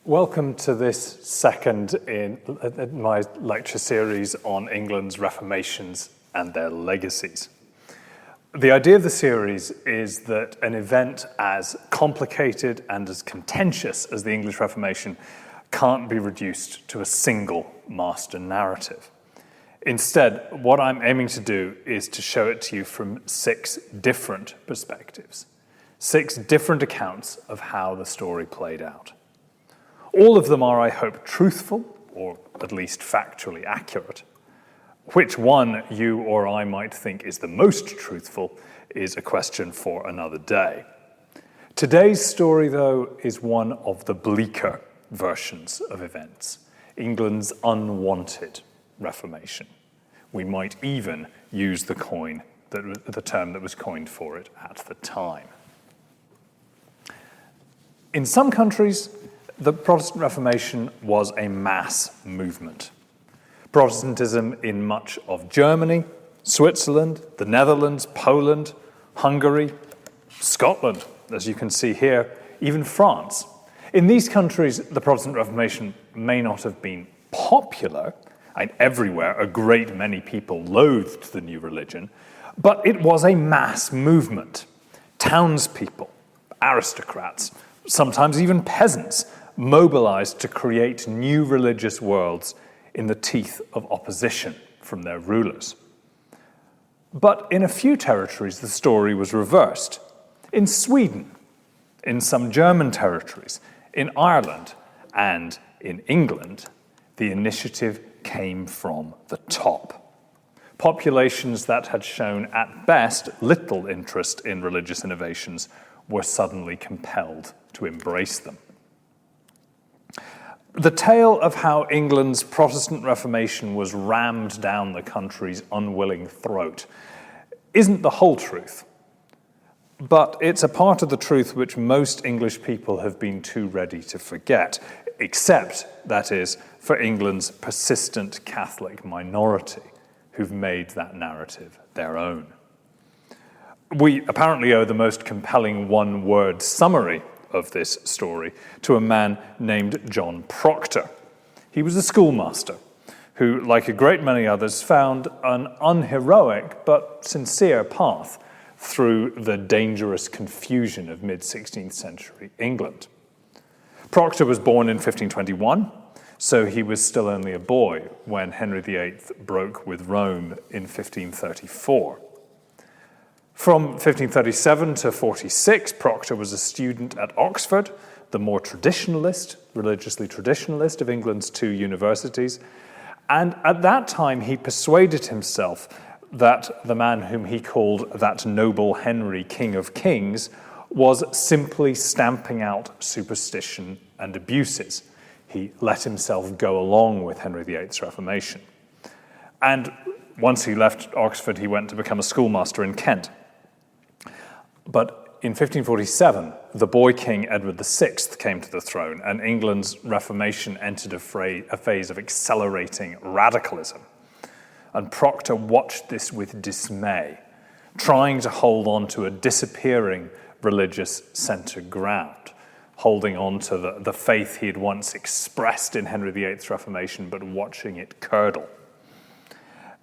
Welcome to this second in my lecture series on England's reformations and their legacies. The idea of the series is that an event as complicated and as contentious as the English Reformation can't be reduced to a single master narrative. Instead, what I'm aiming to do is to show it to you from 6 different perspectives, 6 different accounts of how the story played out. All of them are, I hope, truthful, or at least factually accurate. Which one you or I might think is the most truthful is a question for another day. Today's story, though, is one of the bleaker versions of events, England's unwanted Reformation. We might even use the term that was coined for it at the time. In some countries, the Protestant Reformation was a mass movement. Protestantism in much of Germany, Switzerland, the Netherlands, Poland, Hungary, Scotland, as you can see here, even France. In these countries, the Protestant Reformation may not have been popular, and everywhere a great many people loathed the new religion, but it was a mass movement. Townspeople, aristocrats, sometimes even peasants, mobilized to create new religious worlds in the teeth of opposition from their rulers. But in a few territories, the story was reversed. In Sweden, in some German territories, in Ireland, and in England, the initiative came from the top. Populations that had shown at best little interest in religious innovations were suddenly compelled to embrace them. The tale of how England's Protestant Reformation was rammed down the country's unwilling throat isn't the whole truth, but it's a part of the truth which most English people have been too ready to forget, except, that is, for England's persistent Catholic minority, who've made that narrative their own. We apparently owe the most compelling one-word summary of this story to a man named John Proctor. He was a schoolmaster who, like a great many others, found an unheroic but sincere path through the dangerous confusion of mid-16th century England. Proctor was born in 1521, so he was still only a boy when Henry VIII broke with Rome in 1534. From 1537 to 46, Proctor was a student at Oxford, the more religiously traditionalist of England's 2 universities. And at that time, he persuaded himself that the man whom he called that noble Henry, King of Kings, was simply stamping out superstition and abuses. He let himself go along with Henry VIII's Reformation. And once he left Oxford, he went to become a schoolmaster in Kent. But in 1547, the boy king Edward VI came to the throne, and England's Reformation entered a phase of accelerating radicalism. And Proctor watched this with dismay, trying to hold on to a disappearing religious center ground, holding on to the faith he had once expressed in Henry VIII's Reformation, but watching it curdle.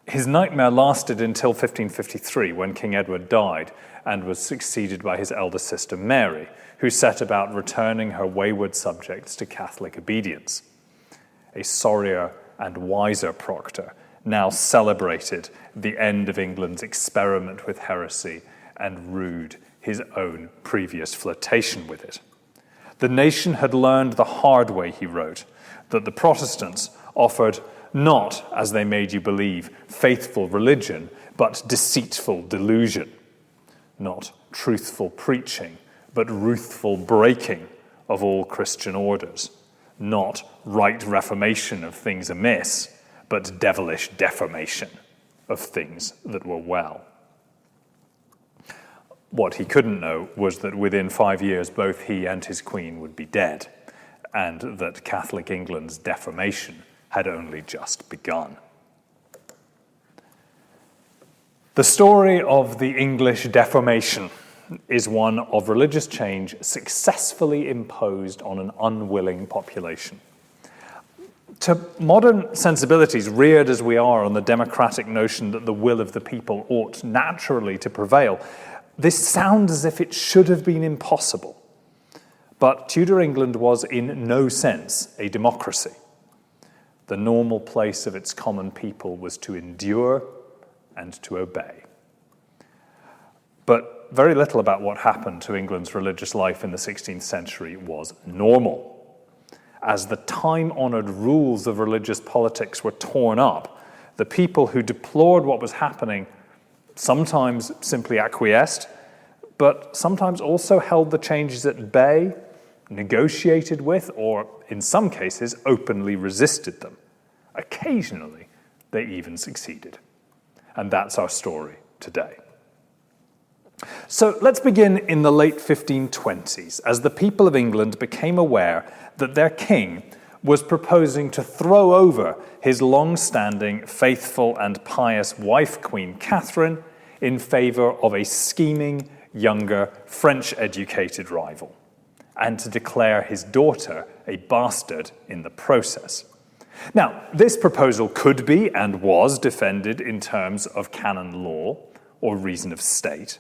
His nightmare lasted until 1553, when King Edward died and was succeeded by his elder sister Mary, who set about returning her wayward subjects to Catholic obedience. A sorrier and wiser Proctor now celebrated the end of England's experiment with heresy and rued his own previous flirtation with it. The nation had learned the hard way, he wrote, that the Protestants offered not, as they made you believe, faithful religion, but deceitful delusion. Not truthful preaching, but ruthful breaking of all Christian orders. Not right reformation of things amiss, but devilish deformation of things that were well. What he couldn't know was that within 5 years, both he and his queen would be dead, and that Catholic England's deformation had only just begun. The story of the English Reformation is one of religious change successfully imposed on an unwilling population. To modern sensibilities, reared as we are on the democratic notion that the will of the people ought naturally to prevail, this sounds as if it should have been impossible. But Tudor England was in no sense a democracy. The normal place of its common people was to endure and to obey. But very little about what happened to England's religious life in the 16th century was normal. As the time-honored rules of religious politics were torn up, the people who deplored what was happening sometimes simply acquiesced, but sometimes also held the changes at bay, negotiated with, or in some cases openly resisted them. Occasionally, they even succeeded. And that's our story today. So let's begin in the late 1520s, as the people of England became aware that their king was proposing to throw over his long-standing, faithful and pious wife, Queen Catherine, in favour of a scheming, younger, French-educated rival, and to declare his daughter a bastard in the process. Now, this proposal could be and was defended in terms of canon law or reason of state,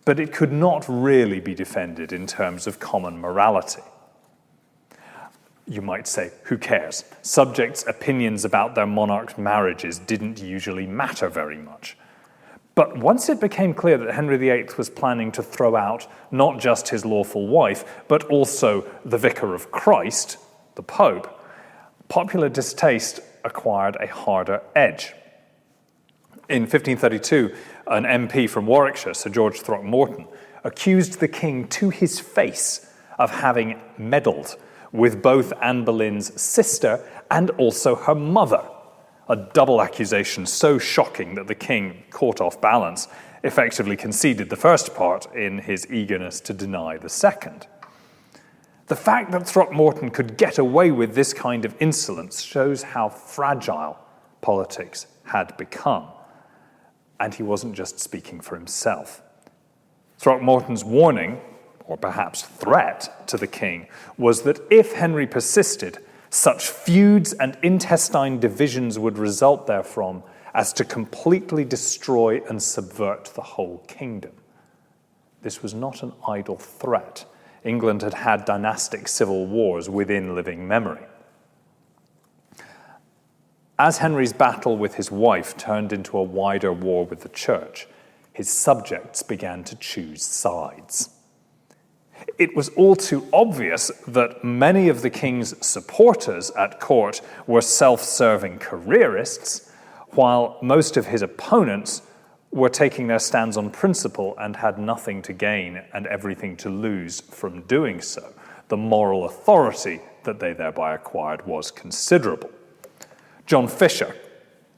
but it could not really be defended in terms of common morality. You might say, who cares? Subjects' opinions about their monarch's marriages didn't usually matter very much. But once it became clear that Henry VIII was planning to throw out not just his lawful wife, but also the Vicar of Christ, the Pope, popular distaste acquired a harder edge. In 1532, an MP from Warwickshire, Sir George Throckmorton, accused the king to his face of having meddled with both Anne Boleyn's sister and also her mother, a double accusation so shocking that the king, caught off balance, effectively conceded the first part in his eagerness to deny the second. The fact that Throckmorton could get away with this kind of insolence shows how fragile politics had become. And he wasn't just speaking for himself. Throckmorton's warning, or perhaps threat, to the king was that if Henry persisted, such feuds and intestine divisions would result therefrom as to completely destroy and subvert the whole kingdom. This was not an idle threat. England had had dynastic civil wars within living memory. As Henry's battle with his wife turned into a wider war with the church, his subjects began to choose sides. It was all too obvious that many of the king's supporters at court were self-serving careerists, while most of his opponents were taking their stands on principle and had nothing to gain and everything to lose from doing so. The moral authority that they thereby acquired was considerable. John Fisher,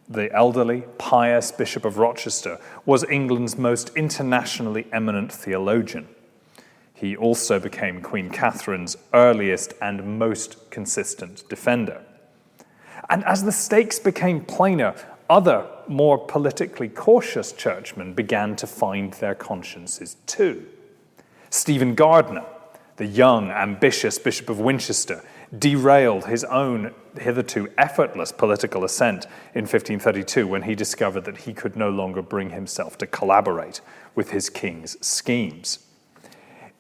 the elderly, pious Bishop of Rochester, was England's most internationally eminent theologian. He also became Queen Catherine's earliest and most consistent defender. And as the stakes became plainer, other, more politically cautious churchmen began to find their consciences too. Stephen Gardiner, the young, ambitious Bishop of Winchester, derailed his own hitherto effortless political ascent in 1532 when he discovered that he could no longer bring himself to collaborate with his king's schemes.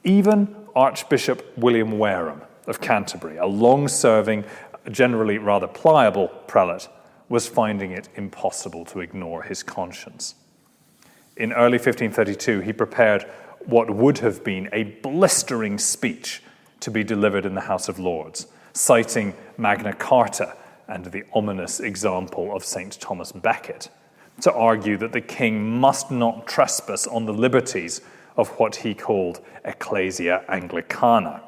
Even Archbishop William Wareham of Canterbury, a long-serving, generally rather pliable prelate, was finding it impossible to ignore his conscience. In early 1532, he prepared what would have been a blistering speech to be delivered in the House of Lords, citing Magna Carta and the ominous example of St. Thomas Becket, to argue that the king must not trespass on the liberties of what he called Ecclesia Anglicana.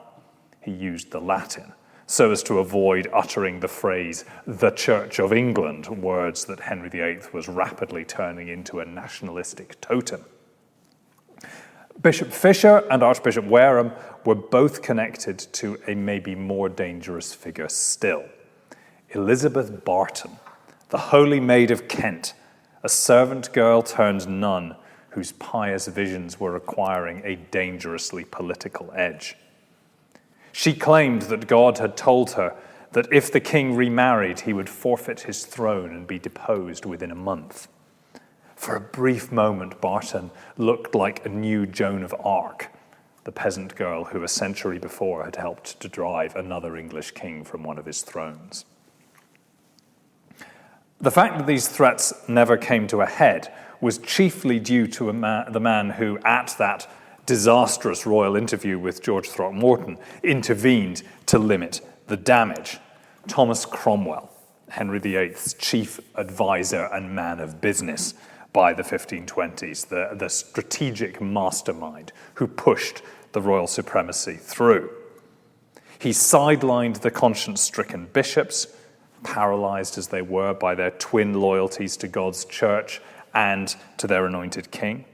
He used the Latin, so as to avoid uttering the phrase, the Church of England, words that Henry VIII was rapidly turning into a nationalistic totem. Bishop Fisher and Archbishop Wareham were both connected to a maybe more dangerous figure still. Elizabeth Barton, the Holy Maid of Kent, a servant girl turned nun, whose pious visions were acquiring a dangerously political edge. She claimed that God had told her that if the king remarried, he would forfeit his throne and be deposed within a month. For a brief moment, Barton looked like a new Joan of Arc, the peasant girl who a century before had helped to drive another English king from one of his thrones. The fact that these threats never came to a head was chiefly due to the man who, at that disastrous royal interview with George Throckmorton, intervened to limit the damage. Thomas Cromwell, Henry VIII's chief advisor and man of business by the 1520s, the strategic mastermind who pushed the royal supremacy through. He sidelined the conscience-stricken bishops, paralyzed as they were by their twin loyalties to God's church and to their anointed king.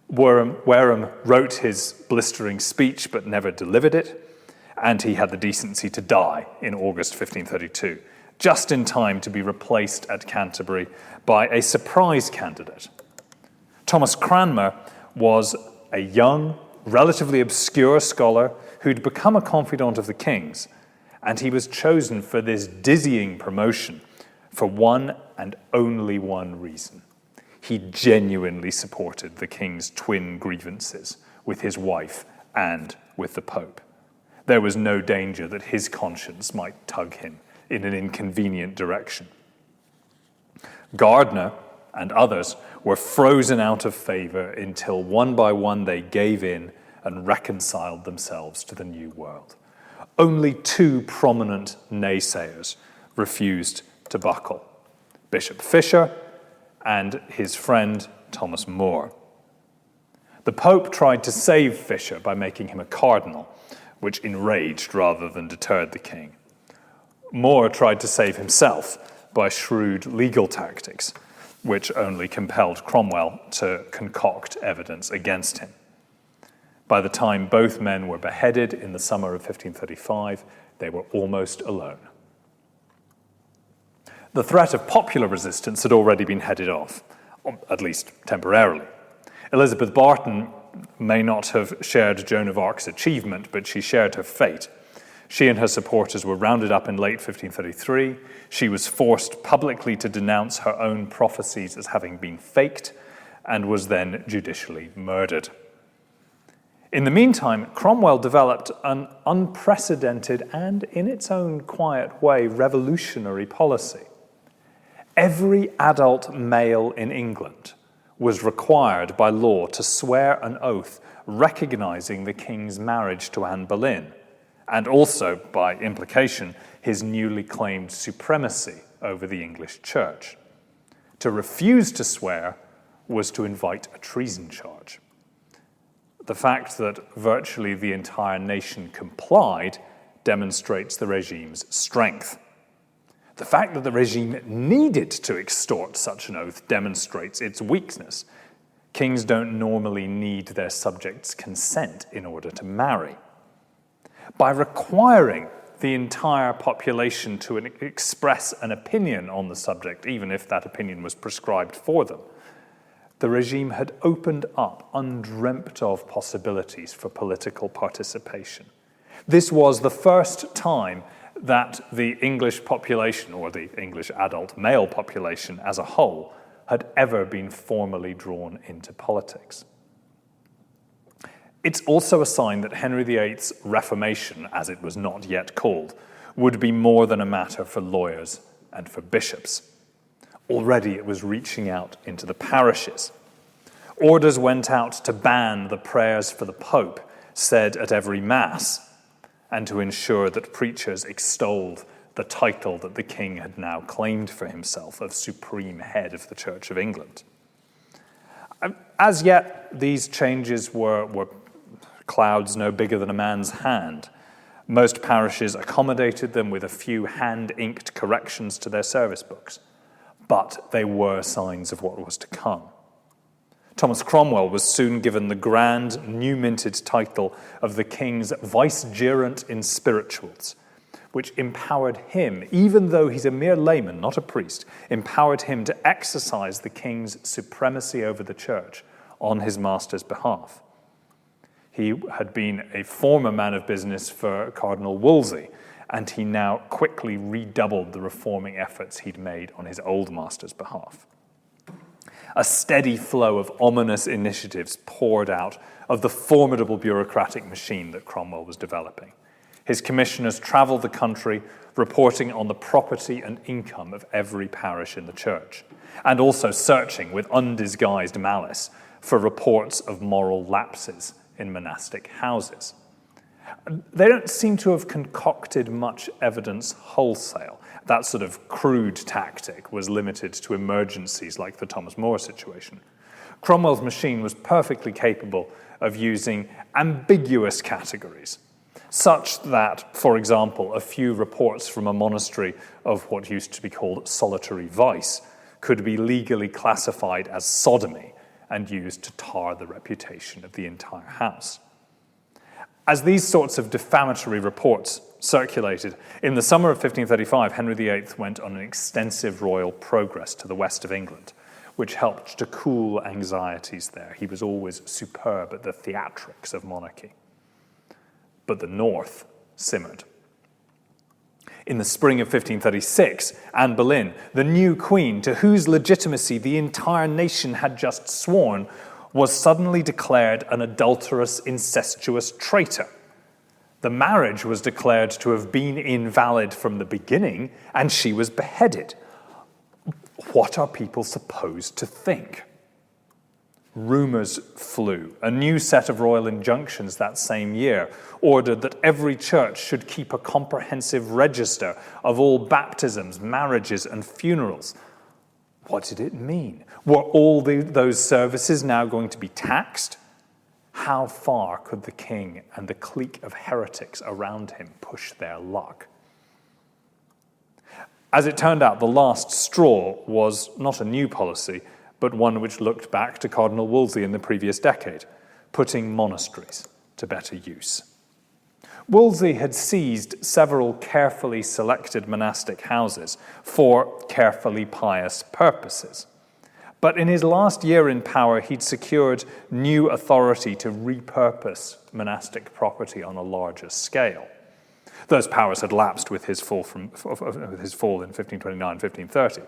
Wareham wrote his blistering speech but never delivered it, and he had the decency to die in August 1532, just in time to be replaced at Canterbury by a surprise candidate. Thomas Cranmer was a young, relatively obscure scholar who'd become a confidant of the king's, and he was chosen for this dizzying promotion for one and only one reason. He genuinely supported the king's twin grievances with his wife and with the Pope. There was no danger that his conscience might tug him in an inconvenient direction. Gardiner and others were frozen out of favor until one by one they gave in and reconciled themselves to the new world. Only two prominent naysayers refused to buckle: Bishop Fisher and his friend Thomas More. The Pope tried to save Fisher by making him a cardinal, which enraged rather than deterred the king. More tried to save himself by shrewd legal tactics, which only compelled Cromwell to concoct evidence against him. By the time both men were beheaded in the summer of 1535, they were almost alone. The threat of popular resistance had already been headed off, at least temporarily. Elizabeth Barton may not have shared Joan of Arc's achievement, but she shared her fate. She and her supporters were rounded up in late 1533. She was forced publicly to denounce her own prophecies as having been faked and was then judicially murdered. In the meantime, Cromwell developed an unprecedented and, in its own quiet way, revolutionary policy. Every adult male in England was required by law to swear an oath recognizing the king's marriage to Anne Boleyn, and also, by implication, his newly claimed supremacy over the English church. To refuse to swear was to invite a treason charge. The fact that virtually the entire nation complied demonstrates the regime's strength. The fact that the regime needed to extort such an oath demonstrates its weakness. Kings don't normally need their subjects' consent in order to marry. By requiring the entire population to express an opinion on the subject, even if that opinion was prescribed for them, the regime had opened up undreamt of possibilities for political participation. This was the first time that the English population, or the English adult male population as a whole, had ever been formally drawn into politics. It's also a sign that Henry VIII's Reformation, as it was not yet called, would be more than a matter for lawyers and for bishops. Already it was reaching out into the parishes. Orders went out to ban the prayers for the Pope said at every Mass, and to ensure that preachers extolled the title that the king had now claimed for himself of supreme head of the Church of England. As yet, these changes were clouds no bigger than a man's hand. Most parishes accommodated them with a few hand-inked corrections to their service books, but they were signs of what was to come. Thomas Cromwell was soon given the grand, new-minted title of the king's vicegerent in spirituals, which empowered him, even though he's a mere layman, not a priest, empowered him to exercise the king's supremacy over the church on his master's behalf. He had been a former man of business for Cardinal Wolsey, and he now quickly redoubled the reforming efforts he'd made on his old master's behalf. A steady flow of ominous initiatives poured out of the formidable bureaucratic machine that Cromwell was developing. His commissioners travelled the country, reporting on the property and income of every parish in the church, and also searching with undisguised malice for reports of moral lapses in monastic houses. They don't seem to have concocted much evidence wholesale. That sort of crude tactic was limited to emergencies like the Thomas More situation. Cromwell's machine was perfectly capable of using ambiguous categories, such that, for example, a few reports from a monastery of what used to be called solitary vice could be legally classified as sodomy and used to tar the reputation of the entire house. As these sorts of defamatory reports circulated, in the summer of 1535, Henry VIII went on an extensive royal progress to the west of England, which helped to cool anxieties there. He was always superb at the theatrics of monarchy. But the north simmered. In the spring of 1536, Anne Boleyn, the new queen to whose legitimacy the entire nation had just sworn, was suddenly declared an adulterous, incestuous traitor. The marriage was declared to have been invalid from the beginning, and she was beheaded. What are people supposed to think? Rumours flew. A new set of royal injunctions that same year ordered that every church should keep a comprehensive register of all baptisms, marriages, and funerals. What did it mean? Were all those services now going to be taxed? How far could the king and the clique of heretics around him push their luck? As it turned out, the last straw was not a new policy, but one which looked back to Cardinal Wolsey in the previous decade, putting monasteries to better use. Wolsey had seized several carefully selected monastic houses for carefully pious purposes. But in his last year in power, he'd secured new authority to repurpose monastic property on a larger scale. Those powers had lapsed with his fall in 1529-1530.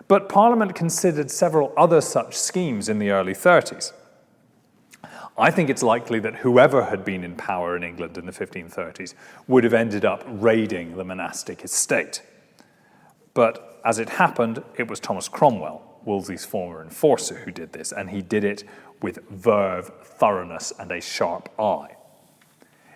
But Parliament considered several other such schemes in the early 30s. I think it's likely that whoever had been in power in England in the 1530s would have ended up raiding the monastic estate. But as it happened, it was Thomas Cromwell, Wolsey's former enforcer, who did this, and he did it with verve, thoroughness, and a sharp eye.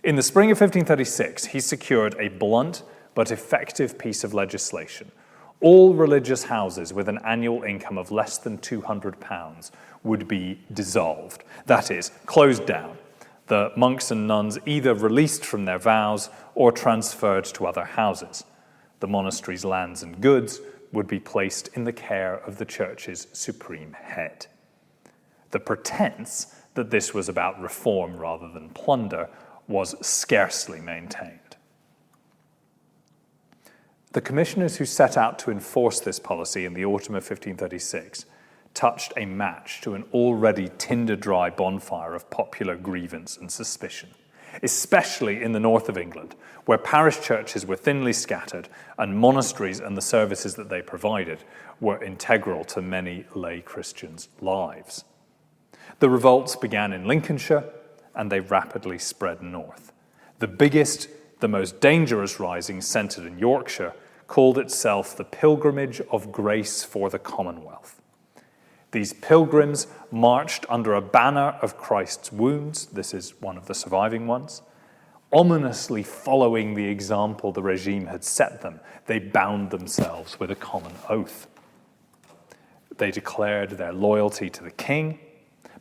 In the spring of 1536, he secured a blunt but effective piece of legislation. All religious houses with an annual income of less than £200 would be dissolved, that is, closed down. The monks and nuns either released from their vows or transferred to other houses. The monastery's lands and goods would be placed in the care of the church's supreme head. The pretense that this was about reform rather than plunder was scarcely maintained. The commissioners who set out to enforce this policy in the autumn of 1536 touched a match to an already tinder-dry bonfire of popular grievance and suspicion, especially in the north of England, where parish churches were thinly scattered and monasteries and the services that they provided were integral to many lay Christians' lives. The revolts began in Lincolnshire, and they rapidly spread north. The biggest, the most dangerous rising, centred in Yorkshire, called itself the Pilgrimage of Grace for the Commonwealth. These pilgrims marched under a banner of Christ's wounds. This is one of the surviving ones. Ominously following the example the regime had set them, they bound themselves with a common oath. They declared their loyalty to the king,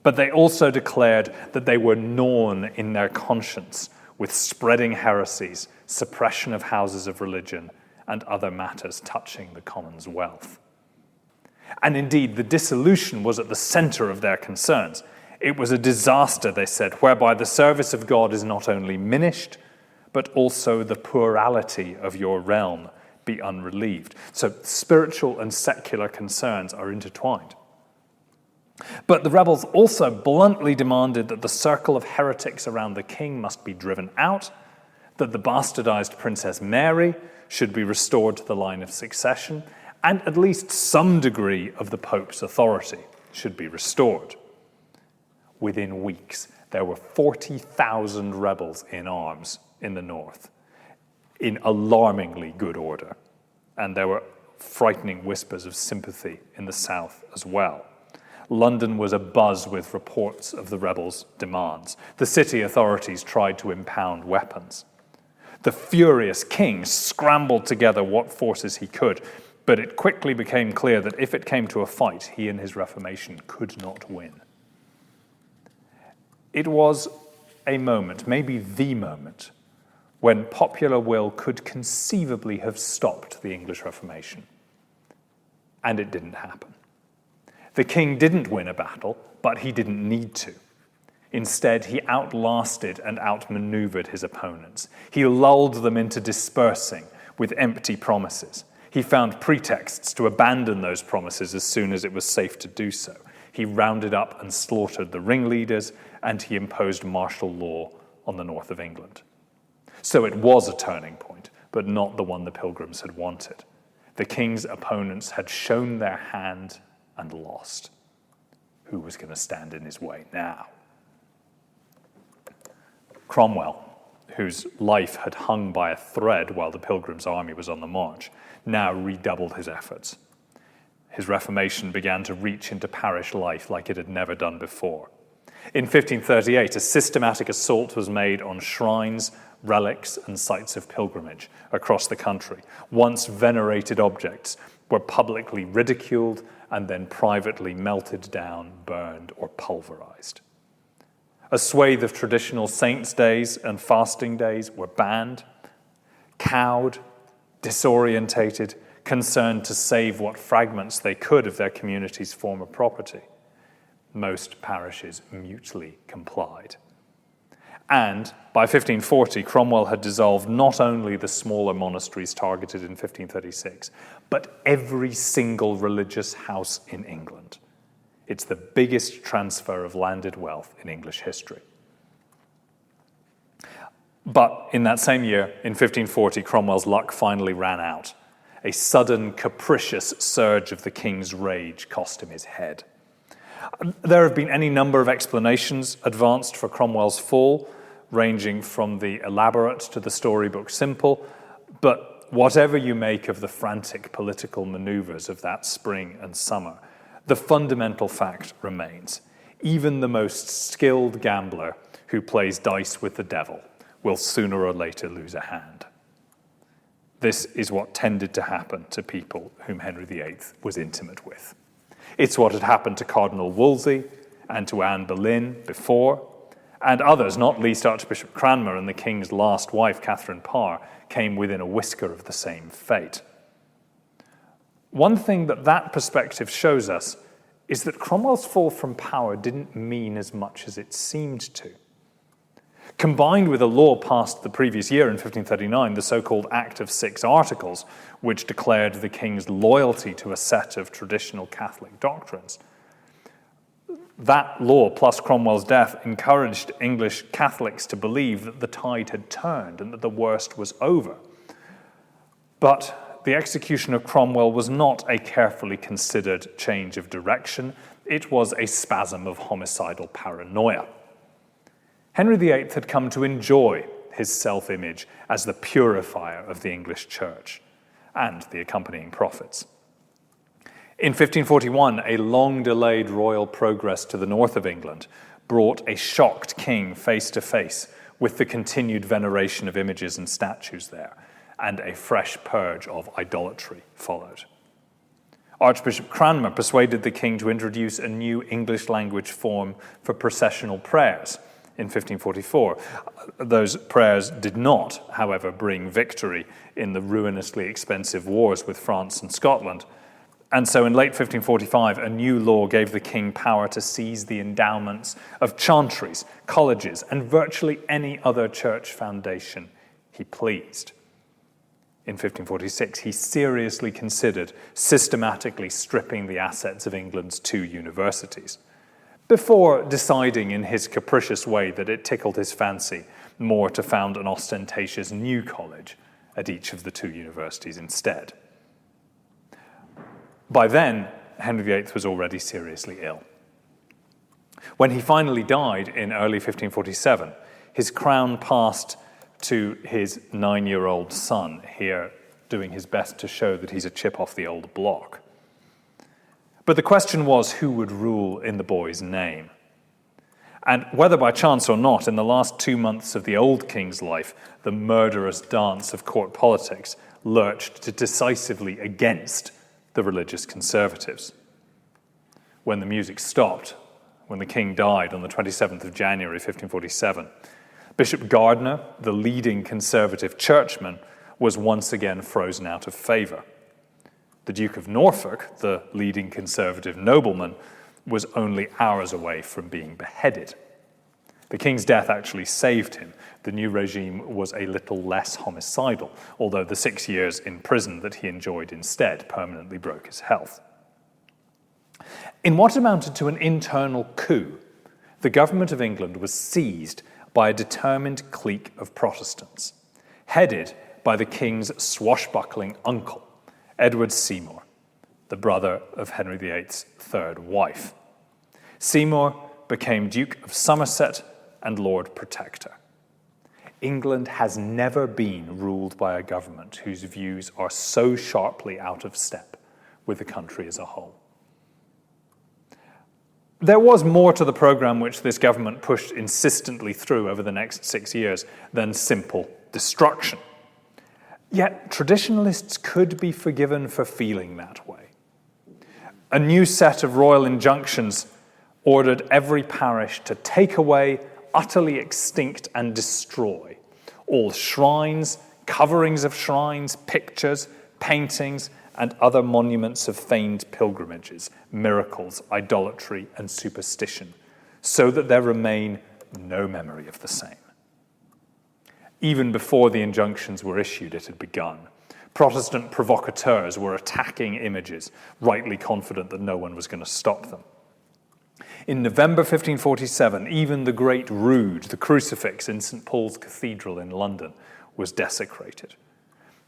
but they also declared that they were gnawn in their conscience with spreading heresies, suppression of houses of religion, and other matters touching the commons' wealth. And indeed, the dissolution was at the center of their concerns. It was a disaster, they said, whereby the service of God is not only minished, but also the plurality of your realm be unrelieved. So spiritual and secular concerns are intertwined. But the rebels also bluntly demanded that the circle of heretics around the king must be driven out, that the bastardized Princess Mary should be restored to the line of succession, and at least some degree of the Pope's authority should be restored. Within weeks, there were 40,000 rebels in arms in the north, in alarmingly good order, and there were frightening whispers of sympathy in the south as well. London was abuzz with reports of the rebels' demands. The city authorities tried to impound weapons. The furious king scrambled together what forces he could, but it quickly became clear that if it came to a fight, he and his Reformation could not win. It was a moment, maybe the moment, when popular will could conceivably have stopped the English Reformation. And it didn't happen. The king didn't win a battle, but he didn't need to. Instead, he outlasted and outmaneuvered his opponents. He lulled them into dispersing with empty promises. He found pretexts to abandon those promises as soon as it was safe to do so. He rounded up and slaughtered the ringleaders, and he imposed martial law on the north of England. So it was a turning point, but not the one the Pilgrims had wanted. The king's opponents had shown their hand and lost. Who was going to stand in his way now? Cromwell, whose life had hung by a thread while the Pilgrims' army was on the march, now redoubled his efforts. His Reformation began to reach into parish life like it had never done before. In 1538, a systematic assault was made on shrines, relics, and sites of pilgrimage across the country. Once venerated objects were publicly ridiculed and then privately melted down, burned, or pulverized. A swathe of traditional saints' days and fasting days were banned. Cowed, disorientated, concerned to save what fragments they could of their community's former property, most parishes mutely complied. And by 1540, Cromwell had dissolved not only the smaller monasteries targeted in 1536, but every single religious house in England. It's the biggest transfer of landed wealth in English history. But in that same year, in 1540, Cromwell's luck finally ran out. A sudden, capricious surge of the king's rage cost him his head. There have been any number of explanations advanced for Cromwell's fall, ranging from the elaborate to the storybook simple, but whatever you make of the frantic political maneuvers of that spring and summer, the fundamental fact remains. Even the most skilled gambler who plays dice with the devil will sooner or later lose a hand. This is what tended to happen to people whom Henry VIII was intimate with. It's what had happened to Cardinal Wolsey and to Anne Boleyn before, and others, not least Archbishop Cranmer and the king's last wife, Catherine Parr, came within a whisker of the same fate. One thing that perspective shows us is that Cromwell's fall from power didn't mean as much as it seemed to. Combined with a law passed the previous year in 1539, the so-called Act of Six Articles, which declared the king's loyalty to a set of traditional Catholic doctrines, that law, plus Cromwell's death, encouraged English Catholics to believe that the tide had turned and that the worst was over. But the execution of Cromwell was not a carefully considered change of direction. It was a spasm of homicidal paranoia. Henry VIII had come to enjoy his self-image as the purifier of the English church and the accompanying profits. In 1541, a long-delayed royal progress to the north of England brought a shocked king face to face with the continued veneration of images and statues there, and a fresh purge of idolatry followed. Archbishop Cranmer persuaded the king to introduce a new English language form for processional prayers in 1544. Those prayers did not, however, bring victory in the ruinously expensive wars with France and Scotland. And so in late 1545, a new law gave the king power to seize the endowments of chantries, colleges, and virtually any other church foundation he pleased. In 1546, he seriously considered systematically stripping the assets of England's two universities. before deciding in his capricious way that it tickled his fancy more to found an ostentatious new college at each of the two universities instead. By then, Henry VIII was already seriously ill. When he finally died in early 1547, his crown passed to his 9-year-old son, here doing his best to show that he's a chip off the old block. But the question was who would rule in the boy's name. And whether by chance or not, in the last 2 months of the old king's life, the murderous dance of court politics lurched decisively against the religious conservatives. When the music stopped, when the king died on the 27th of January 1547, Bishop Gardiner, the leading conservative churchman, was once again frozen out of favour. The Duke of Norfolk, the leading conservative nobleman, was only hours away from being beheaded. The king's death actually saved him. The new regime was a little less homicidal, although the 6 years in prison that he enjoyed instead permanently broke his health. In what amounted to an internal coup, the government of England was seized by a determined clique of Protestants, headed by the king's swashbuckling uncle, Edward Seymour, the brother of Henry VIII's third wife. Seymour became Duke of Somerset and Lord Protector. England has never been ruled by a government whose views are so sharply out of step with the country as a whole. There was more to the programme which this government pushed insistently through over the next 6 years than simple destruction. Yet traditionalists could be forgiven for feeling that way. A new set of royal injunctions ordered every parish to take away, utterly extinct and destroy all shrines, coverings of shrines, pictures, paintings, and other monuments of feigned pilgrimages, miracles, idolatry, and superstition, so that there remain no memory of the same. Even before the injunctions were issued, it had begun. Protestant provocateurs were attacking images, rightly confident that no one was going to stop them. In November 1547, even the Great Rood, the crucifix in St. Paul's Cathedral in London, was desecrated.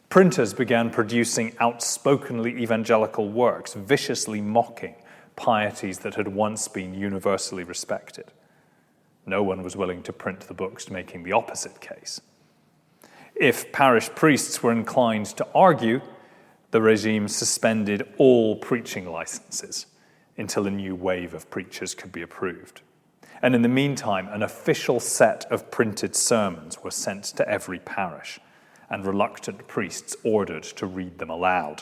Printers began producing outspokenly evangelical works, viciously mocking pieties that had once been universally respected. No one was willing to print the books making the opposite case. If parish priests were inclined to argue, the regime suspended all preaching licenses until a new wave of preachers could be approved. And in the meantime, an official set of printed sermons were sent to every parish, and reluctant priests ordered to read them aloud.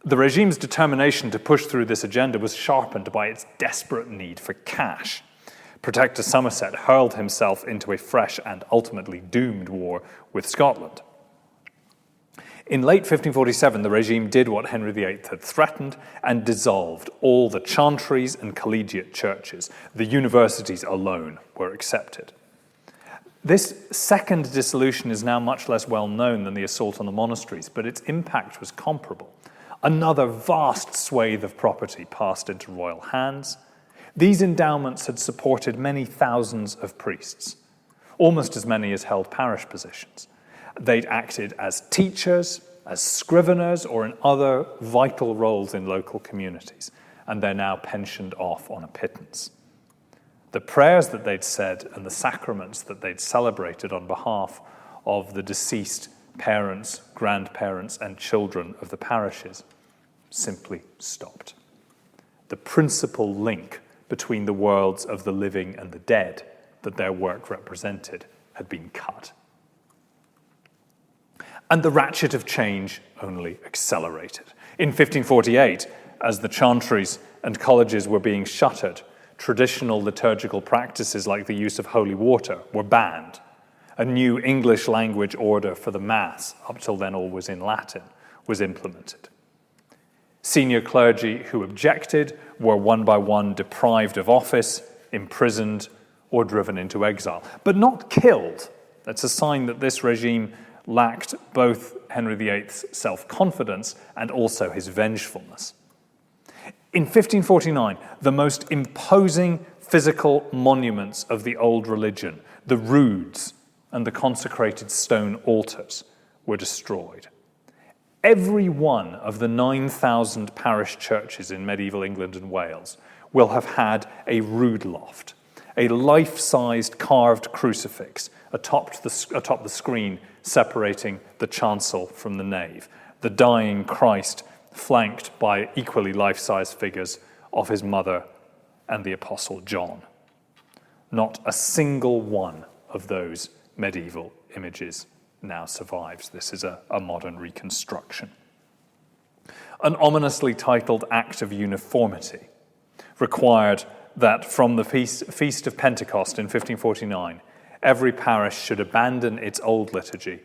The regime's determination to push through this agenda was sharpened by its desperate need for cash. Protector Somerset hurled himself into a fresh and ultimately doomed war with Scotland. In late 1547, the regime did what Henry VIII had threatened and dissolved all the chantries and collegiate churches. The universities alone were accepted. This second dissolution is now much less well known than the assault on the monasteries, but its impact was comparable. Another vast swathe of property passed into royal hands. These endowments had supported many thousands of priests, almost as many as held parish positions. They'd acted as teachers, as scriveners, or in other vital roles in local communities, and they're now pensioned off on a pittance. The prayers that they'd said and the sacraments that they'd celebrated on behalf of the deceased parents, grandparents, and children of the parishes simply stopped. The principal link between the worlds of the living and the dead that their work represented had been cut. And the ratchet of change only accelerated. In 1548, as the chantries and colleges were being shuttered, traditional liturgical practices like the use of holy water were banned. A new English language order for the Mass, up till then always in Latin, was implemented. Senior clergy who objected were one by one deprived of office, imprisoned, or driven into exile, but not killed. That's a sign that this regime lacked both Henry VIII's self-confidence and also his vengefulness. In 1549, the most imposing physical monuments of the old religion, the roods and the consecrated stone altars, were destroyed. Every one of the 9,000 parish churches in medieval England and Wales will have had a rood loft, a life-sized carved crucifix atop the screen separating the chancel from the nave, the dying Christ flanked by equally life-sized figures of his mother and the Apostle John. Not a single one of those medieval images now survives. This is a modern reconstruction. An ominously titled Act of Uniformity required that from the Feast of Pentecost in 1549, every parish should abandon its old liturgy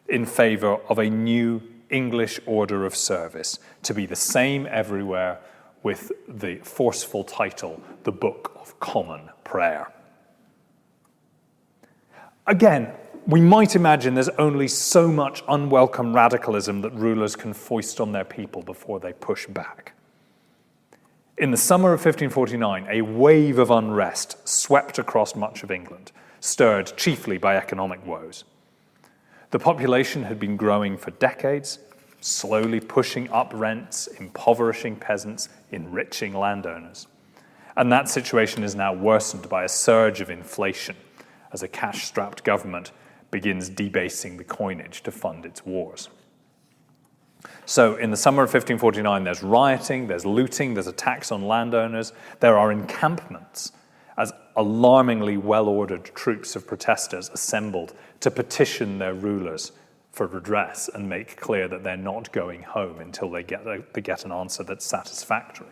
in favour of a new English order of service, to be the same everywhere, with the forceful title, the Book of Common Prayer. Again, we might imagine there's only so much unwelcome radicalism that rulers can foist on their people before they push back. In the summer of 1549, a wave of unrest swept across much of England, stirred chiefly by economic woes. The population had been growing for decades, slowly pushing up rents, impoverishing peasants, enriching landowners. And that situation is now worsened by a surge of inflation as a cash-strapped government begins debasing the coinage to fund its wars. So in the summer of 1549, there's rioting, there's looting, there's attacks on landowners, there are encampments as alarmingly well-ordered troops of protesters assembled to petition their rulers for redress and make clear that they're not going home until they get an answer that's satisfactory.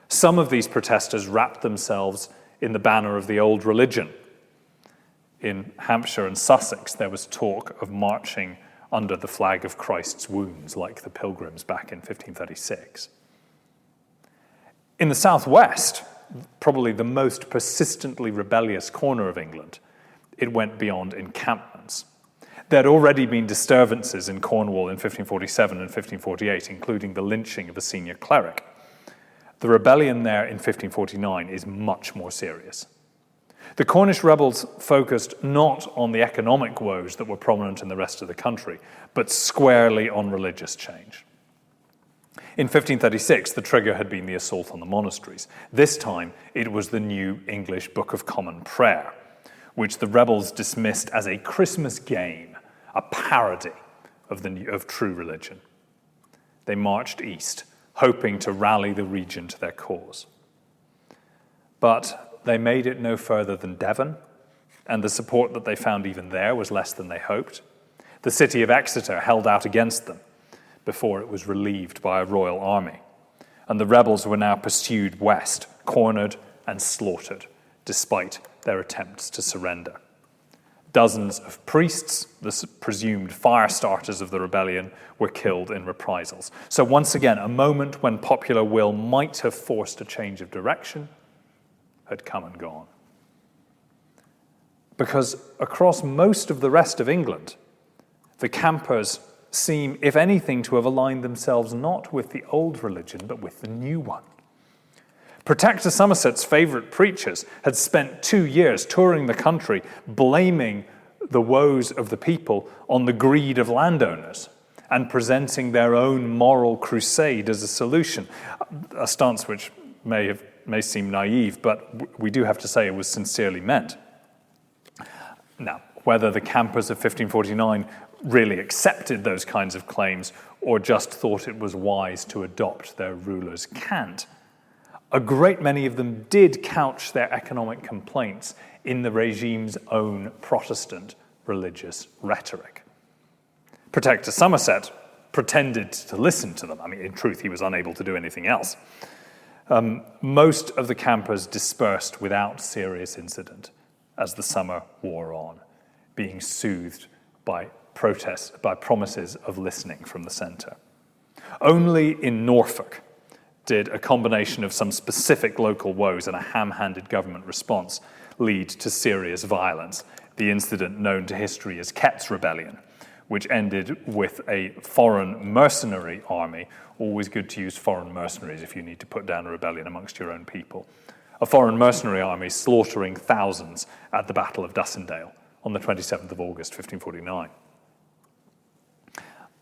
Some of these protesters wrapped themselves in the banner of the old religion. In Hampshire and Sussex, there was talk of marching under the flag of Christ's wounds, like the Pilgrims back in 1536. In the southwest, probably the most persistently rebellious corner of England, it went beyond encampments. There had already been disturbances in Cornwall in 1547 and 1548, including the lynching of a senior cleric. The rebellion there in 1549 is much more serious. The Cornish rebels focused not on the economic woes that were prominent in the rest of the country, but squarely on religious change. In 1536, the trigger had been the assault on the monasteries. This time, it was the new English Book of Common Prayer, which the rebels dismissed as a Christmas game, a parody of true religion. They marched east, hoping to rally the region to their cause. But they made it no further than Devon, and the support that they found even there was less than they hoped. The city of Exeter held out against them before it was relieved by a royal army, and the rebels were now pursued west, cornered and slaughtered, despite their attempts to surrender. Dozens of priests, the presumed fire starters of the rebellion, were killed in reprisals. So once again, a moment when popular will might have forced a change of direction had come and gone. Because across most of the rest of England, the campers seem, if anything, to have aligned themselves not with the old religion, but with the new one. Protector Somerset's favourite preachers had spent 2 years touring the country, blaming the woes of the people on the greed of landowners and presenting their own moral crusade as a solution, a stance which may seem naive, but we do have to say it was sincerely meant. Now, whether the campers of 1549 really accepted those kinds of claims or just thought it was wise to adopt their ruler's cant, a great many of them did couch their economic complaints in the regime's own Protestant religious rhetoric. Protector Somerset pretended to listen to them. I mean, in truth, he was unable to do anything else. Most of the campers dispersed without serious incident as the summer wore on, being soothed by promises of listening from the centre. Only in Norfolk did a combination of some specific local woes and a ham-handed government response lead to serious violence, the incident known to history as Kett's Rebellion, which ended with a foreign mercenary army. Always good to use foreign mercenaries if you need to put down a rebellion amongst your own people. A foreign mercenary army slaughtering thousands at the Battle of Dussindale on the 27th of August, 1549.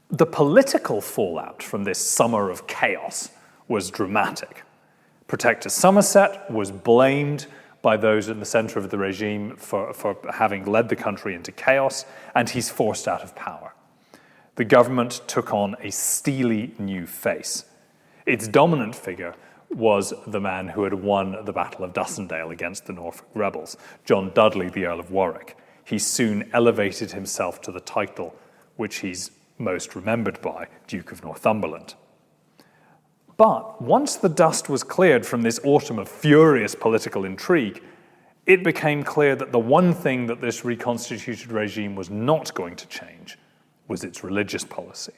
The political fallout from this summer of chaos was dramatic. Protector Somerset was blamed by those in the centre of the regime for having led the country into chaos, and he's forced out of power. The government took on a steely new face. Its dominant figure was the man who had won the Battle of Dussindale against the Norfolk rebels, John Dudley, the Earl of Warwick. He soon elevated himself to the title which he's most remembered by, Duke of Northumberland. But once the dust was cleared from this autumn of furious political intrigue, it became clear that the one thing that this reconstituted regime was not going to change was its religious policy.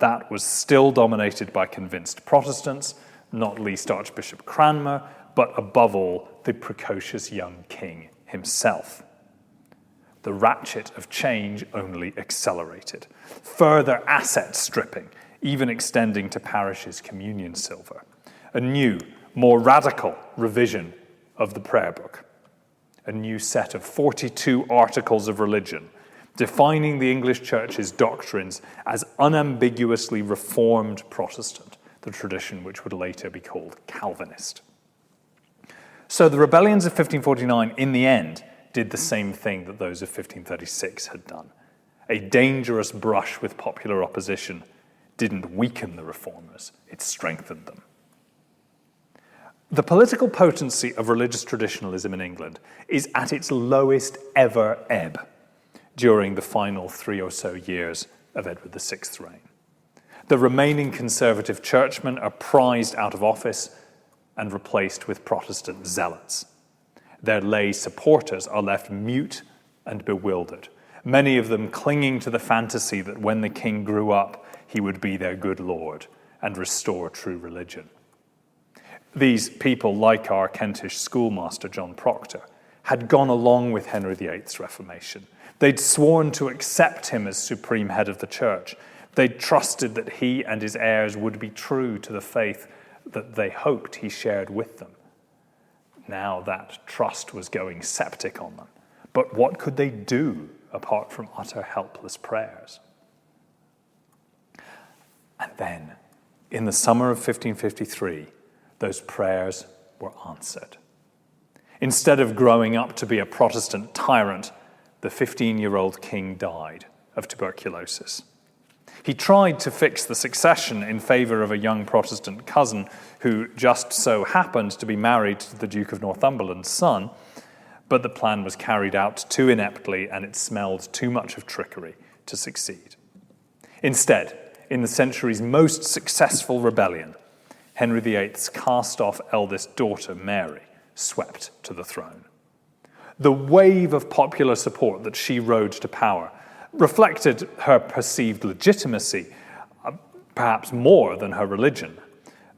That was still dominated by convinced Protestants, not least Archbishop Cranmer, but above all, the precocious young king himself. The ratchet of change only accelerated. Further asset stripping, even extending to parishes' communion silver. A new, more radical revision of the prayer book. A new set of 42 articles of religion, defining the English Church's doctrines as unambiguously Reformed Protestant, the tradition which would later be called Calvinist. So the rebellions of 1549, in the end, did the same thing that those of 1536 had done. A dangerous brush with popular opposition didn't weaken the reformers, it strengthened them. The political potency of religious traditionalism in England is at its lowest ever ebb during the final 3 or so years of Edward VI's reign. The remaining conservative churchmen are prized out of office and replaced with Protestant zealots. Their lay supporters are left mute and bewildered, many of them clinging to the fantasy that when the king grew up, he would be their good lord and restore true religion. These people, like our Kentish schoolmaster John Proctor, had gone along with Henry VIII's Reformation. They'd sworn to accept him as supreme head of the church. They'd trusted that he and his heirs would be true to the faith that they hoped he shared with them. Now that trust was going septic on them. But what could they do apart from utter helpless prayers? And then, in the summer of 1553, those prayers were answered. Instead of growing up to be a Protestant tyrant, the 15-year-old king died of tuberculosis. He tried to fix the succession in favor of a young Protestant cousin who just so happened to be married to the Duke of Northumberland's son, but the plan was carried out too ineptly and it smelled too much of trickery to succeed. Instead, in the century's most successful rebellion, Henry VIII's cast-off eldest daughter, Mary, swept to the throne. The wave of popular support that she rode to power reflected her perceived legitimacy, perhaps more than her religion,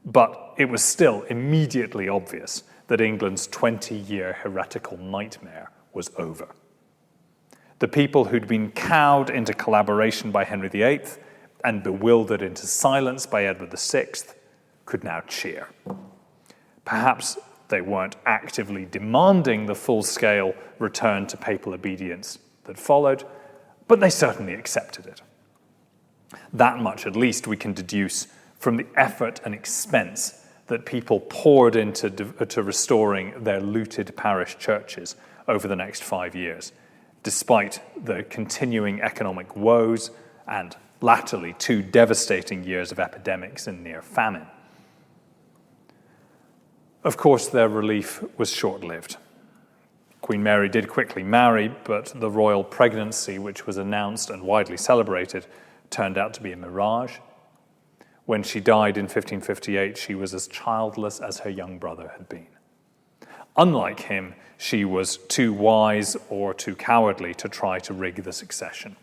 but it was still immediately obvious that England's 20-year heretical nightmare was over. The people who'd been cowed into collaboration by Henry VIII and bewildered into silence by Edward VI could now cheer. Perhaps they weren't actively demanding the full-scale return to papal obedience that followed, but they certainly accepted it. That much, at least, we can deduce from the effort and expense that people poured into restoring their looted parish churches over the next 5 years, despite the continuing economic woes and, latterly, 2 devastating years of epidemics and near famine. Of course, their relief was short-lived. Queen Mary did quickly marry, but the royal pregnancy, which was announced and widely celebrated, turned out to be a mirage. When she died in 1558, she was as childless as her young brother had been. Unlike him, she was too wise or too cowardly to try to rig the succession.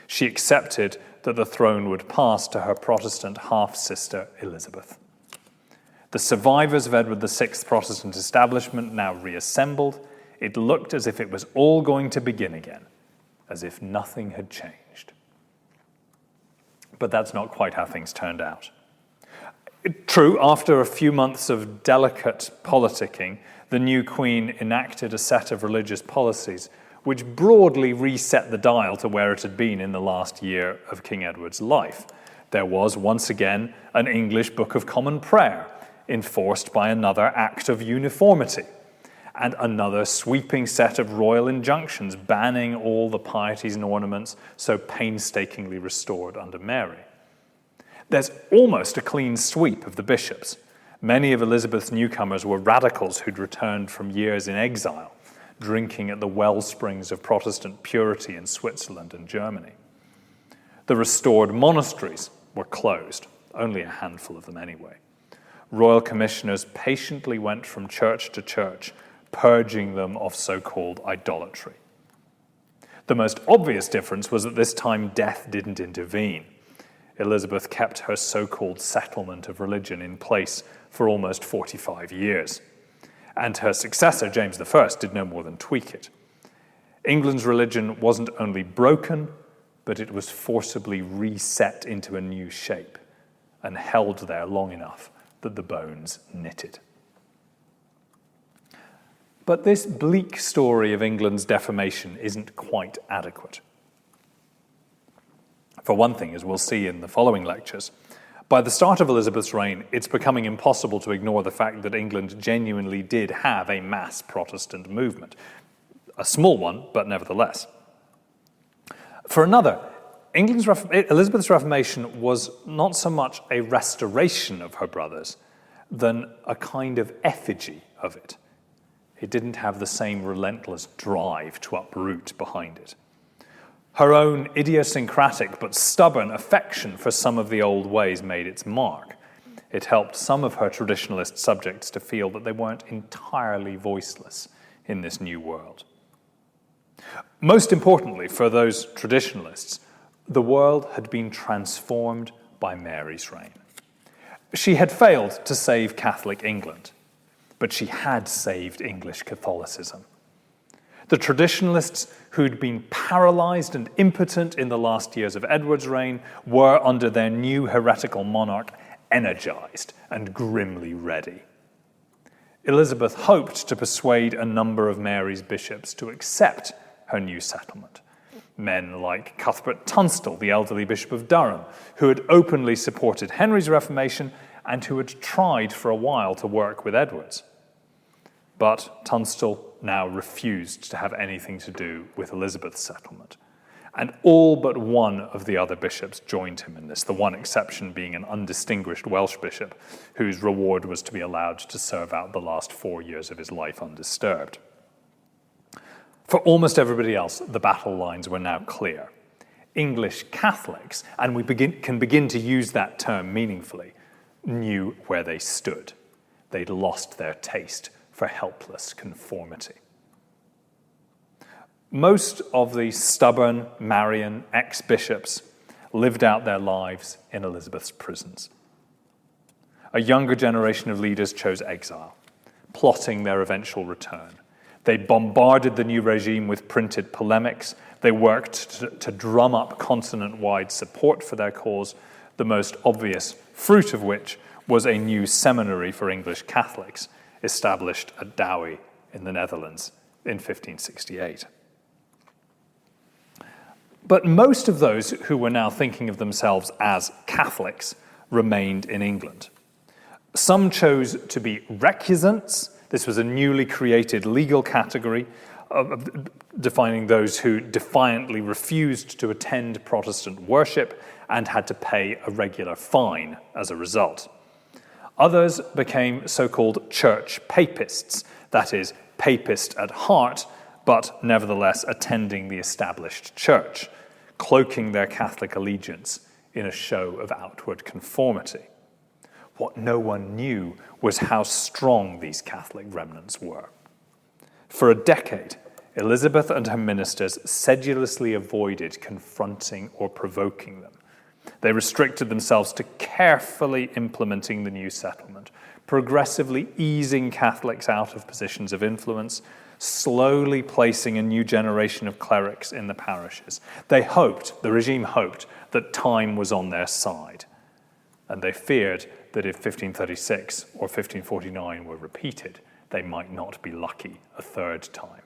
She accepted that the throne would pass to her Protestant half-sister, Elizabeth. The survivors of Edward VI's Protestant establishment now reassembled. It looked as if it was all going to begin again, as if nothing had changed. But that's not quite how things turned out. True, after a few months of delicate politicking, the new queen enacted a set of religious policies which broadly reset the dial to where it had been in the last year of King Edward's life. There was, once again, an English Book of Common Prayer, enforced by another Act of Uniformity, and another sweeping set of royal injunctions banning all the pieties and ornaments so painstakingly restored under Mary. There's almost a clean sweep of the bishops. Many of Elizabeth's newcomers were radicals who'd returned from years in exile, drinking at the well springs of Protestant purity in Switzerland and Germany. The restored monasteries were closed, only a handful of them anyway. Royal commissioners patiently went from church to church, purging them of so-called idolatry. The most obvious difference was that this time death didn't intervene. Elizabeth kept her so-called settlement of religion in place for almost 45 years. And her successor, James I, did no more than tweak it. England's religion wasn't only broken, but it was forcibly reset into a new shape and held there long enough that the bones knitted. But this bleak story of England's defamation isn't quite adequate. For one thing, as we'll see in the following lectures, by the start of Elizabeth's reign, it's becoming impossible to ignore the fact that England genuinely did have a mass Protestant movement. A small one, but nevertheless. For another, Elizabeth's Reformation was not so much a restoration of her brothers than a kind of effigy of it. It didn't have the same relentless drive to uproot behind it. Her own idiosyncratic but stubborn affection for some of the old ways made its mark. It helped some of her traditionalist subjects to feel that they weren't entirely voiceless in this new world. Most importantly, for those traditionalists, the world had been transformed by Mary's reign. She had failed to save Catholic England, but she had saved English Catholicism. The traditionalists who'd been paralyzed and impotent in the last years of Edward's reign were, under their new heretical monarch, energized and grimly ready. Elizabeth hoped to persuade a number of Mary's bishops to accept her new settlement. Men like Cuthbert Tunstall, the elderly Bishop of Durham, who had openly supported Henry's Reformation and who had tried for a while to work with Edward's. But Tunstall now refused to have anything to do with Elizabeth's settlement. And all but one of the other bishops joined him in this, the one exception being an undistinguished Welsh bishop whose reward was to be allowed to serve out the last 4 years of his life undisturbed. For almost everybody else, the battle lines were now clear. English Catholics, and we can begin to use that term meaningfully, knew where they stood. They'd lost their taste for helpless conformity. Most of the stubborn Marian ex-bishops lived out their lives in Elizabeth's prisons. A younger generation of leaders chose exile, plotting their eventual return. They bombarded the new regime with printed polemics. They worked to drum up continent-wide support for their cause, the most obvious fruit of which was a new seminary for English Catholics, established at Douai in the Netherlands in 1568. But most of those who were now thinking of themselves as Catholics remained in England. Some chose to be recusants. This was a newly created legal category defining those who defiantly refused to attend Protestant worship and had to pay a regular fine as a result. Others became so-called church papists, that is, papist at heart, but nevertheless attending the established church, cloaking their Catholic allegiance in a show of outward conformity. What no one knew was how strong these Catholic remnants were. For a decade, Elizabeth and her ministers sedulously avoided confronting or provoking them. They restricted themselves to carefully implementing the new settlement, progressively easing Catholics out of positions of influence, slowly placing a new generation of clerics in the parishes. The regime hoped, that time was on their side, and they feared that if 1536 or 1549 were repeated, they might not be lucky a third time.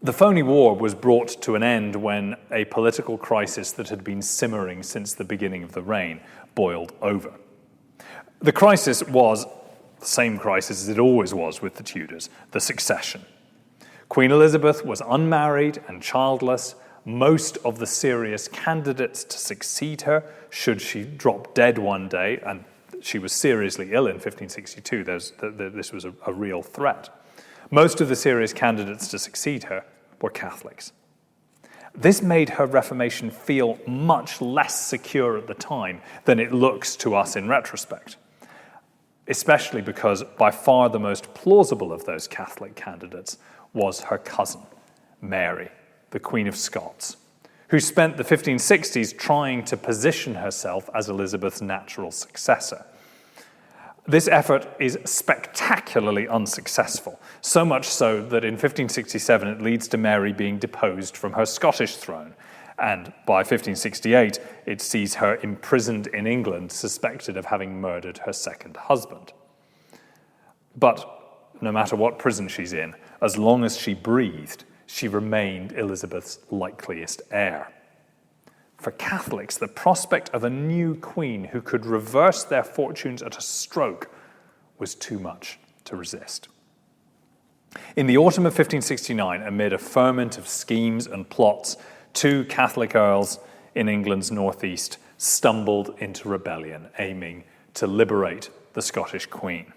The phony war was brought to an end when a political crisis that had been simmering since the beginning of the reign boiled over. The crisis was the same crisis as it always was with the Tudors, the succession. Queen Elizabeth was unmarried and childless. Most of the serious candidates to succeed her, should she drop dead one day, and she was seriously ill in 1562, this was a real threat. Most of the serious candidates to succeed her were Catholics. This made her Reformation feel much less secure at the time than it looks to us in retrospect, especially because by far the most plausible of those Catholic candidates was her cousin, Mary, the Queen of Scots, who spent the 1560s trying to position herself as Elizabeth's natural successor. This effort is spectacularly unsuccessful, so much so that in 1567 it leads to Mary being deposed from her Scottish throne, and by 1568 it sees her imprisoned in England, suspected of having murdered her second husband. But no matter what prison she's in, as long as she breathed, she remained Elizabeth's likeliest heir. For Catholics, the prospect of a new queen who could reverse their fortunes at a stroke was too much to resist. In the autumn of 1569, amid a ferment of schemes and plots, two Catholic earls in England's northeast stumbled into rebellion, aiming to liberate the Scottish queen.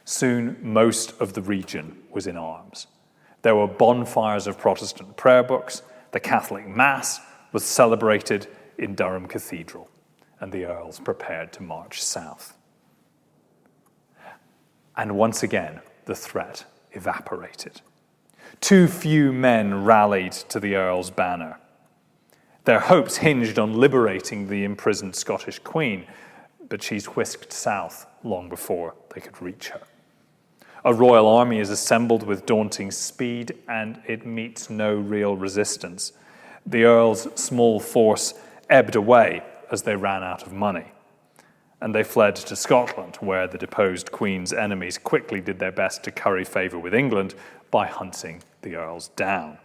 Soon, most of the region was in arms. There were bonfires of Protestant prayer books, the Catholic Mass was celebrated in Durham Cathedral, and the earls prepared to march south. And once again, the threat evaporated. Too few men rallied to the earls' banner. Their hopes hinged on liberating the imprisoned Scottish queen, but she's whisked south long before they could reach her. A royal army is assembled with daunting speed, and it meets no real resistance. The earls' small force ebbed away as they ran out of money, and they fled to Scotland, where the deposed queen's enemies quickly did their best to curry favour with England by hunting the earls down.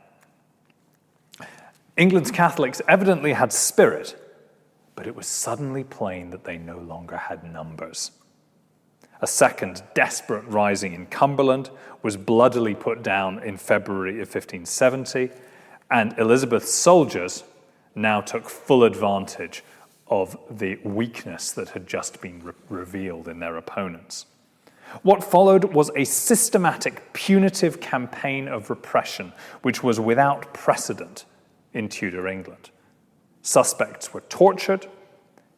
England's Catholics evidently had spirit, but it was suddenly plain that they no longer had numbers. A second desperate rising in Cumberland was bloodily put down in February of 1570, and Elizabeth's soldiers now took full advantage of the weakness that had just been revealed in their opponents. What followed was a systematic, punitive campaign of repression, which was without precedent in Tudor England. Suspects were tortured.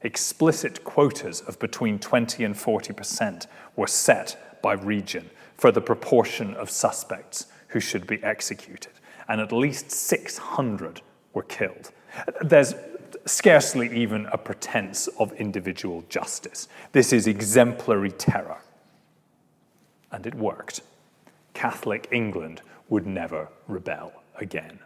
Explicit quotas of between 20 and 40% were set by region for the proportion of suspects who should be executed, and at least 600 were killed. There's scarcely even a pretense of individual justice. This is exemplary terror. And it worked. Catholic England would never rebel again.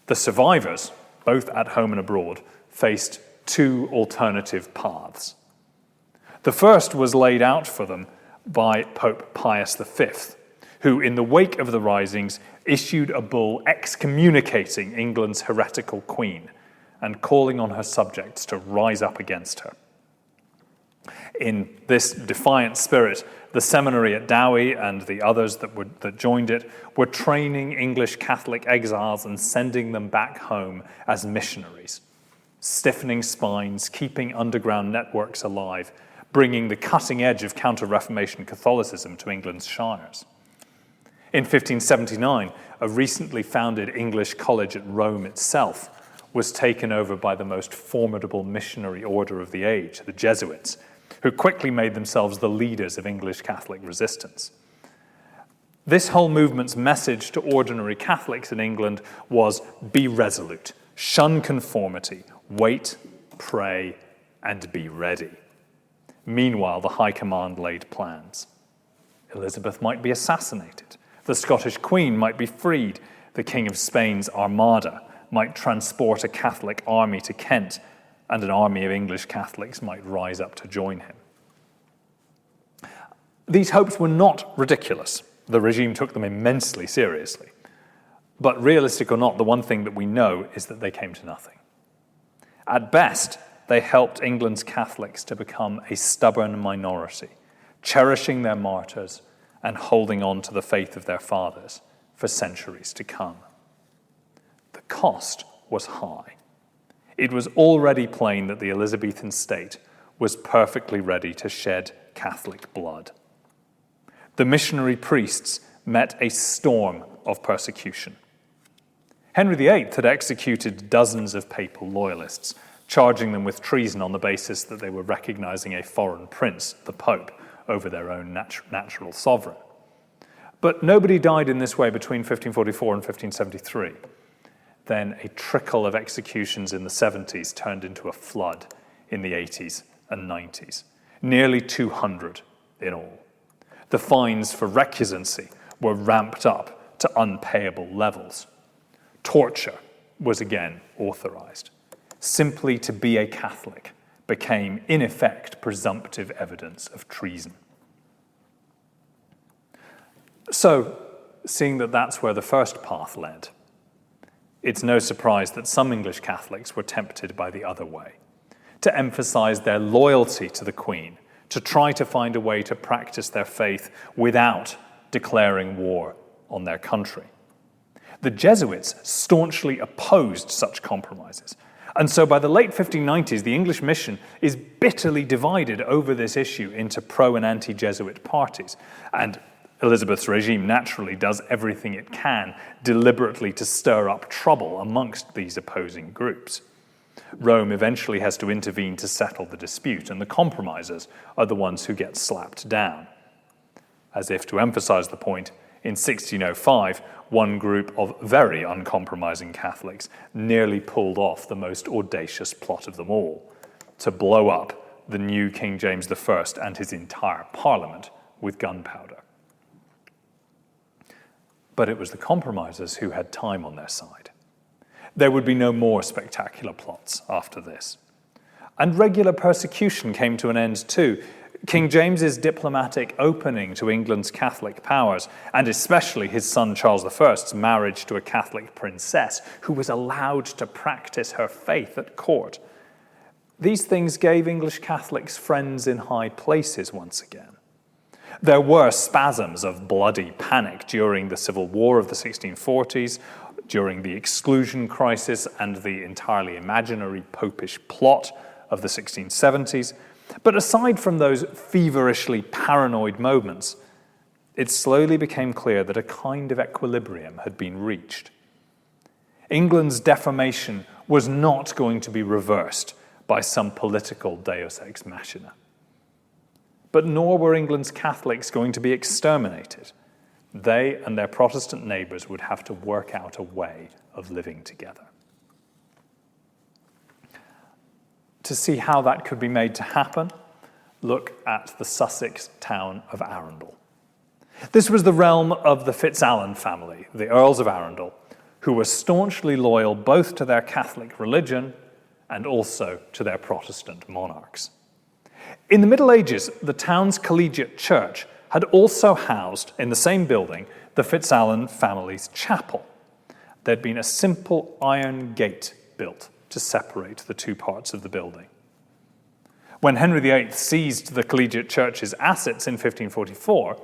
The survivors, both at home and abroad, faced two alternative paths. The first was laid out for them by Pope Pius V, who, in the wake of the risings, issued a bull excommunicating England's heretical queen and calling on her subjects to rise up against her. In this defiant spirit, the seminary at Dowie and the others that joined it were training English Catholic exiles and sending them back home as missionaries, stiffening spines, keeping underground networks alive, bringing the cutting edge of counter-Reformation Catholicism to England's shires. In 1579, a recently founded English college at Rome itself was taken over by the most formidable missionary order of the age, the Jesuits, who quickly made themselves the leaders of English Catholic resistance. This whole movement's message to ordinary Catholics in England was, be resolute, shun conformity, wait, pray, and be ready. Meanwhile, the High Command laid plans. Elizabeth might be assassinated. The Scottish Queen might be freed. The King of Spain's Armada might transport a Catholic army to Kent, and an army of English Catholics might rise up to join him. These hopes were not ridiculous. The regime took them immensely seriously. But realistic or not, the one thing that we know is that they came to nothing. At best, they helped England's Catholics to become a stubborn minority, cherishing their martyrs and holding on to the faith of their fathers for centuries to come. The cost was high. It was already plain that the Elizabethan state was perfectly ready to shed Catholic blood. The missionary priests met a storm of persecution. Henry VIII had executed dozens of papal loyalists, charging them with treason on the basis that they were recognizing a foreign prince, the Pope, over their own natural sovereign. But nobody died in this way between 1544 and 1573. Then a trickle of executions in the 70s turned into a flood in the 80s and 90s, nearly 200 in all. The fines for recusancy were ramped up to unpayable levels. Torture was again authorized. Simply to be a Catholic became, in effect, presumptive evidence of treason. So, seeing that that's where the first path led, it's no surprise that some English Catholics were tempted by the other way, to emphasize their loyalty to the Queen, to try to find a way to practice their faith without declaring war on their country. The Jesuits staunchly opposed such compromises. And so by the late 1590s, the English mission is bitterly divided over this issue into pro- and anti-Jesuit parties. And Elizabeth's regime naturally does everything it can deliberately to stir up trouble amongst these opposing groups. Rome eventually has to intervene to settle the dispute, and the compromisers are the ones who get slapped down. As if to emphasize the point, in 1605, one group of very uncompromising Catholics nearly pulled off the most audacious plot of them all, to blow up the new King James I and his entire parliament with gunpowder. But it was the compromisers who had time on their side. There would be no more spectacular plots after this. And regular persecution came to an end too. King James's diplomatic opening to England's Catholic powers, and especially his son Charles I's marriage to a Catholic princess who was allowed to practice her faith at court. These things gave English Catholics friends in high places once again. There were spasms of bloody panic during the Civil War of the 1640s, during the Exclusion Crisis and the entirely imaginary popish plot of the 1670s. But aside from those feverishly paranoid moments, it slowly became clear that a kind of equilibrium had been reached. England's deformation was not going to be reversed by some political deus ex machina. But nor were England's Catholics going to be exterminated. They and their Protestant neighbours would have to work out a way of living together. To see how that could be made to happen, look at the Sussex town of Arundel. This was the realm of the FitzAlan family, the Earls of Arundel, who were staunchly loyal both to their Catholic religion and also to their Protestant monarchs. In the Middle Ages, the town's collegiate church had also housed, in the same building, the FitzAlan family's chapel. There'd been a simple iron gate built to separate the two parts of the building. When Henry VIII seized the collegiate church's assets in 1544,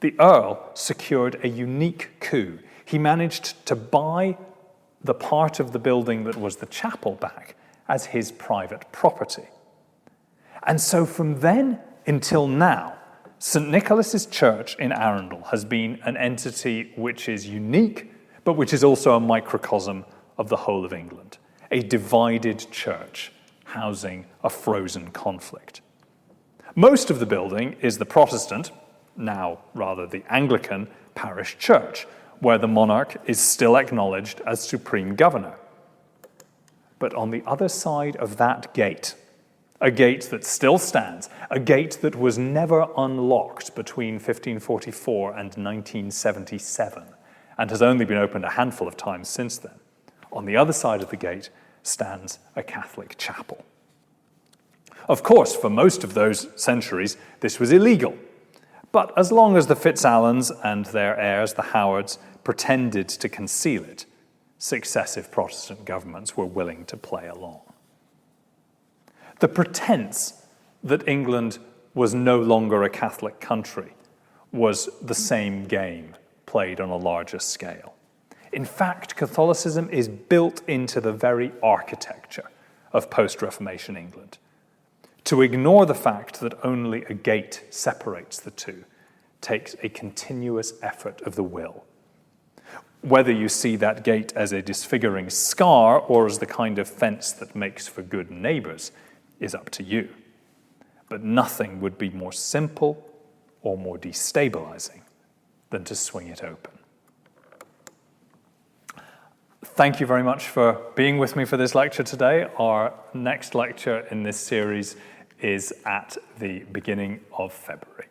the Earl secured a unique coup. He managed to buy the part of the building that was the chapel back as his private property. And so from then until now, St. Nicholas's Church in Arundel has been an entity which is unique, but which is also a microcosm of the whole of England, a divided church housing a frozen conflict. Most of the building is the Protestant, now rather the Anglican, parish church, where the monarch is still acknowledged as supreme governor. But on the other side of that gate, A gate that still stands, a gate that was never unlocked between 1544 and 1977, and has only been opened a handful of times since then. On the other side of the gate stands a Catholic chapel. Of course, for most of those centuries, this was illegal. But as long as the FitzAlans and their heirs, the Howards, pretended to conceal it, successive Protestant governments were willing to play along. The pretense that England was no longer a Catholic country was the same game played on a larger scale. In fact, Catholicism is built into the very architecture of post-Reformation England. To ignore the fact that only a gate separates the two takes a continuous effort of the will. Whether you see that gate as a disfiguring scar or as the kind of fence that makes for good neighbors is up to you. But nothing would be more simple or more destabilizing than to swing it open. Thank you very much for being with me for this lecture today. Our next lecture in this series is at the beginning of February.